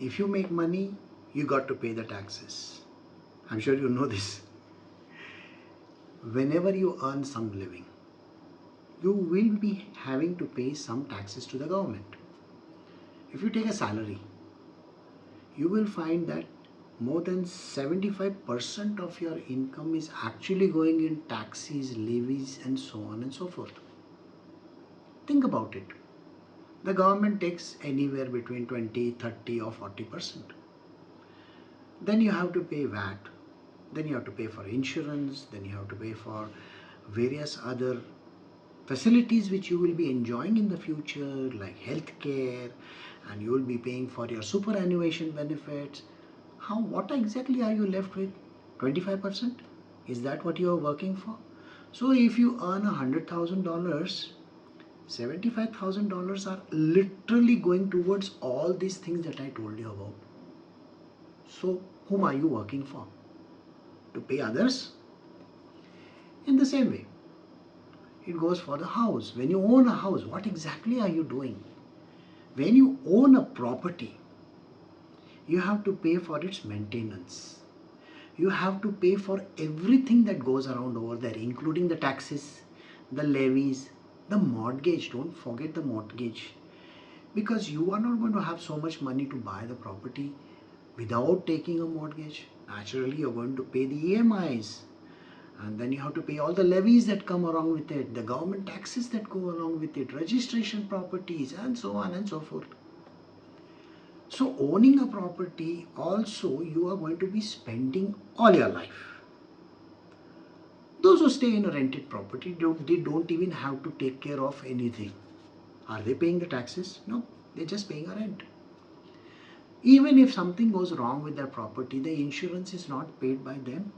If you make money, you got to pay the taxes. I'm sure you know this. Whenever you earn some living, you will be having to pay some taxes to the government. If you take a salary, you will find that more than 75% of your income is actually going in taxes, levies, and so on and so forth. Think about it. The government takes anywhere between 20, 30 or 40%. Then you have to pay VAT, then you have to pay for insurance, then you have to pay for various other facilities which you will be enjoying in the future, like healthcare, and you will be paying for your superannuation benefits. What exactly are you left with? 25%? Is that what you are working for? So if you earn $100,000, $75,000 are literally going towards all these things that I told you about. So whom are you working for? To pay others? In the same way, it goes for the house. When you own a house, what exactly are you doing? When you own a property, you have to pay for its maintenance. You have to pay for everything that goes around over there, including the taxes, the levies, the mortgage. Don't forget the mortgage. Because you are not going to have so much money to buy the property without taking a mortgage. Naturally, you're going to pay the EMIs. And then you have to pay all the levies that come along with it, the government taxes that go along with it, registration properties, and so on and so forth. So owning a property also, you are going to be spending all your life. Those who stay in a rented property, they don't even have to take care of anything. Are they paying the taxes? No, they're just paying a rent. Even if something goes wrong with their property, the insurance is not paid by them.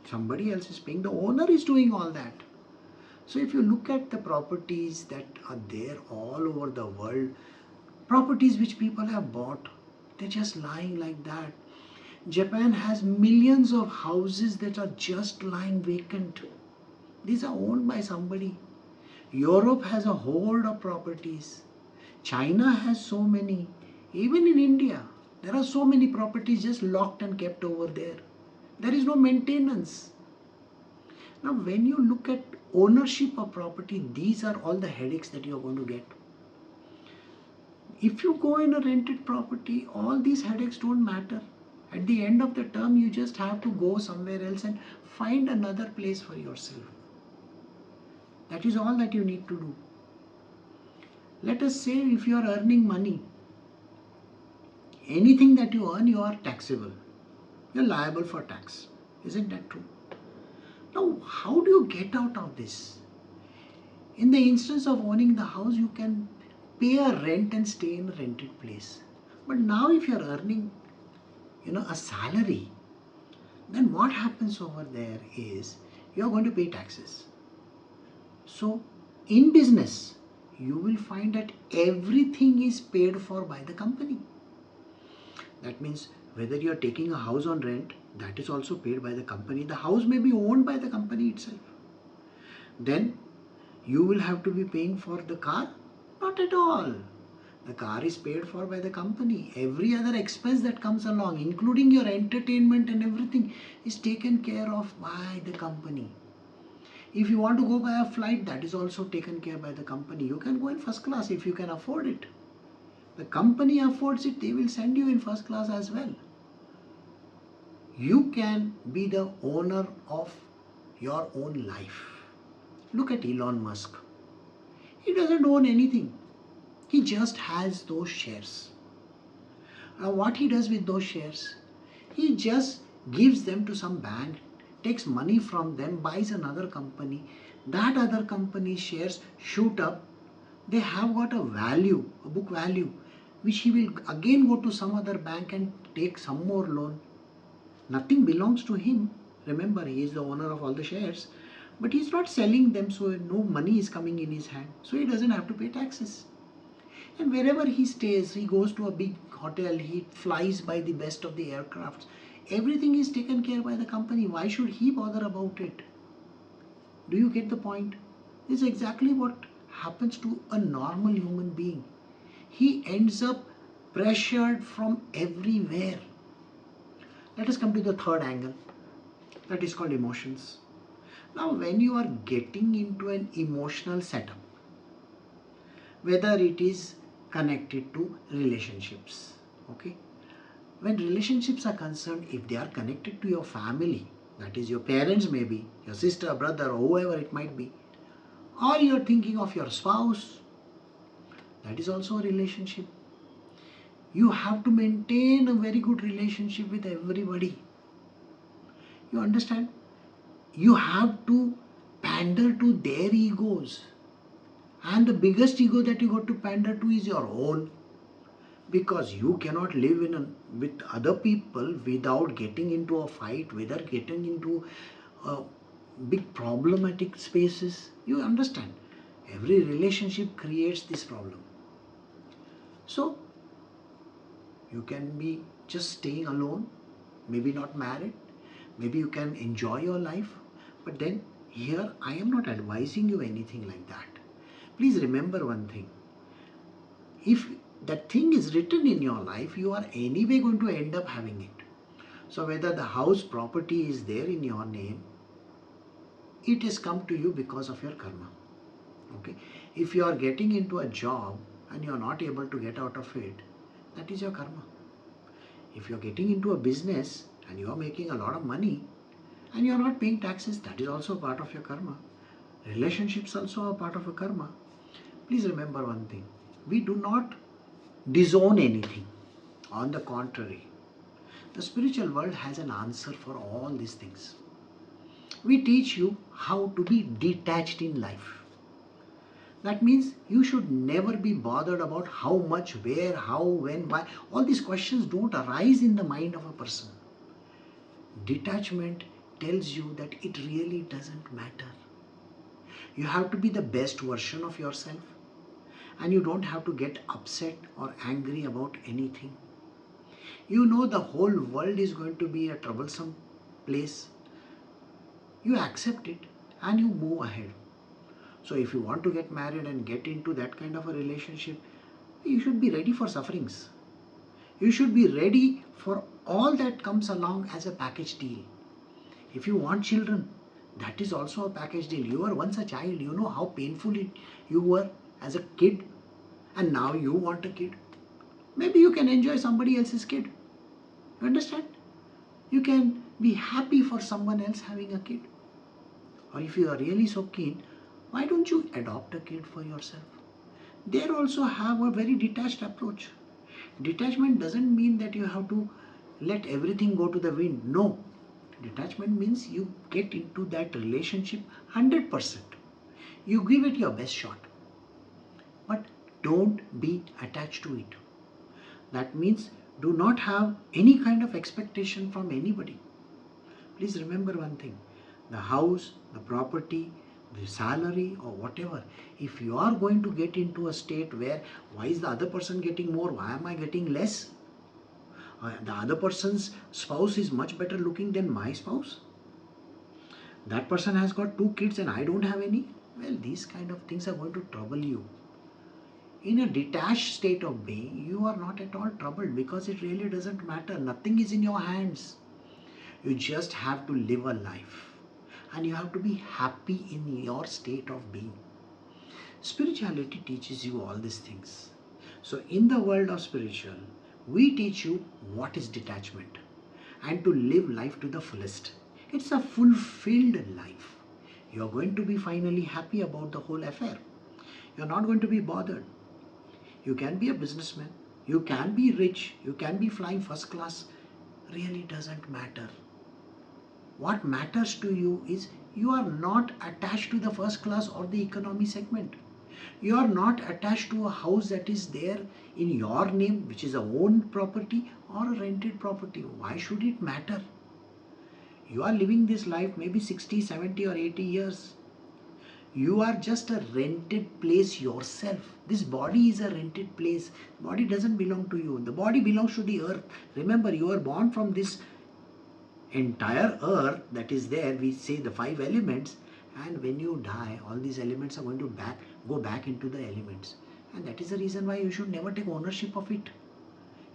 Somebody else is paying. The owner is doing all that. So if you look at the properties that are there all over the world, properties which people have bought, they're just lying like that. Japan has millions of houses that are just lying vacant. These are owned by somebody. Europe has a hoard of properties. China has so many. Even in India, there are so many properties just locked and kept over there. There is no maintenance. Now, when you look at ownership of property, these are all the headaches that you are going to get. If you go in a rented property, all these headaches don't matter. At the end of the term, you just have to go somewhere else and find another place for yourself. That is all that you need to do. Let us say if you are earning money, anything that you earn, you are taxable. You are liable for tax. Isn't that true? Now, how do you get out of this? In the instance of owning the house, you can pay a rent and stay in a rented place. But now if you are earning, a salary, then what happens over there is you are going to pay taxes. So in business, you will find that everything is paid for by the company. That means whether you are taking a house on rent, that is also paid by the company. The house may be owned by the company itself. Then you will have to be paying for the car? Not at all. The car is paid for by the company. Every other expense that comes along, including your entertainment and everything, is taken care of by the company. If you want to go by a flight, that is also taken care by the company. You can go in first class if you can afford it. The company affords it, they will send you in first class as well. You can be the owner of your own life. Look at Elon Musk. He doesn't own anything. He just has those shares. Now what he does with those shares? He just gives them to some bank, takes money from them, buys another company. That other company's shares shoot up. They have got a value, a book value, which he will again go to some other bank and take some more loan. Nothing belongs to him. Remember, he is the owner of all the shares. But he is not selling them, so no money is coming in his hand. So he doesn't have to pay taxes. And wherever he stays, he goes to a big hotel, he flies by the best of the aircrafts. Everything is taken care by the company. Why should he bother about it? Do you get the point? This is exactly what happens to a normal human being. He ends up pressured from everywhere. Let us come to the third angle, that is called emotions. Now, when you are getting into an emotional setup, whether it is connected to relationships, okay, when relationships are concerned, if they are connected to your family, that is your parents, maybe your sister, brother, or whoever it might be, or you're thinking of your spouse, that is also a relationship. You have to maintain a very good relationship with everybody. You understand? You have to pander to their egos. And the biggest ego that you got to pander to is your own. Because you cannot live with other people without getting into a fight, without getting into big problematic spaces. You understand? Every relationship creates this problem. So, you can be just staying alone, maybe not married, maybe you can enjoy your life, but then here I am not advising you anything like that. Please remember one thing. If that thing is written in your life, you are anyway going to end up having it. So whether the house property is there in your name, it has come to you because of your karma. Okay? If you are getting into a job and you are not able to get out of it, that is your karma. If you are getting into a business and you are making a lot of money and you are not paying taxes, that is also part of your karma. Relationships also are part of a karma. Please remember one thing. We do not disown anything. On the contrary, the spiritual world has an answer for all these things. We teach you how to be detached in life. That means you should never be bothered about how much, where, how, when, why. All these questions don't arise in the mind of a person. Detachment tells you that it really doesn't matter. You have to be the best version of yourself, and you don't have to get upset or angry about anything. You know the whole world is going to be a troublesome place. You accept it and you move ahead. So if you want to get married and get into that kind of a relationship, you should be ready for sufferings. You should be ready for all that comes along as a package deal. If you want children, that is also a package deal. You were once a child. You know how painful you were as a kid, and now you want a kid. Maybe you can enjoy somebody else's kid. You understand? You can be happy for someone else having a kid. Or if you are really so keen, why don't you adopt a kid for yourself? They also have a very detached approach. Detachment doesn't mean that you have to let everything go to the wind. No. Detachment means you get into that relationship 100%. You give it your best shot. But don't be attached to it. That means do not have any kind of expectation from anybody. Please remember one thing. The house, the property, the salary or whatever, if you are going to get into a state where why is the other person getting more, why am I getting less? The other person's spouse is much better looking than my spouse. That person has got 2 kids and I don't have any. Well, these kind of things are going to trouble you. In a detached state of being, you are not at all troubled because it really doesn't matter. Nothing is in your hands. You just have to live a life. And you have to be happy in your state of being. Spirituality teaches you all these things. So in the world of spiritual, we teach you what is detachment and to live life to the fullest. It's a fulfilled life. You're going to be finally happy about the whole affair. You're not going to be bothered. You can be a businessman. You can be rich. You can be flying first class. Really doesn't matter. What matters to you is you are not attached to the first class or the economy segment. You are not attached to a house that is there in your name, which is a owned property or a rented property. Why should it matter? You are living this life maybe 60, 70 or 80 years. You are just a rented place yourself. This body is a rented place. The body doesn't belong to you. The body belongs to the earth. Remember, you are born from this entire earth that is there. We say the 5 elements, and when you die, all these elements are going to go back into the elements. And that is the reason why you should never take ownership of it.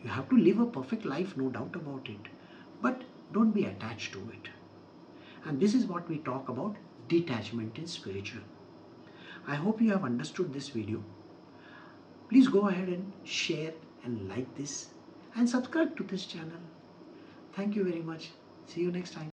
You have to live a perfect life, no doubt about it. But don't be attached to it. And this is what we talk about detachment in spiritual. I hope you have understood this video. Please go ahead and share and like this and subscribe to this channel. Thank you very much. See you next time.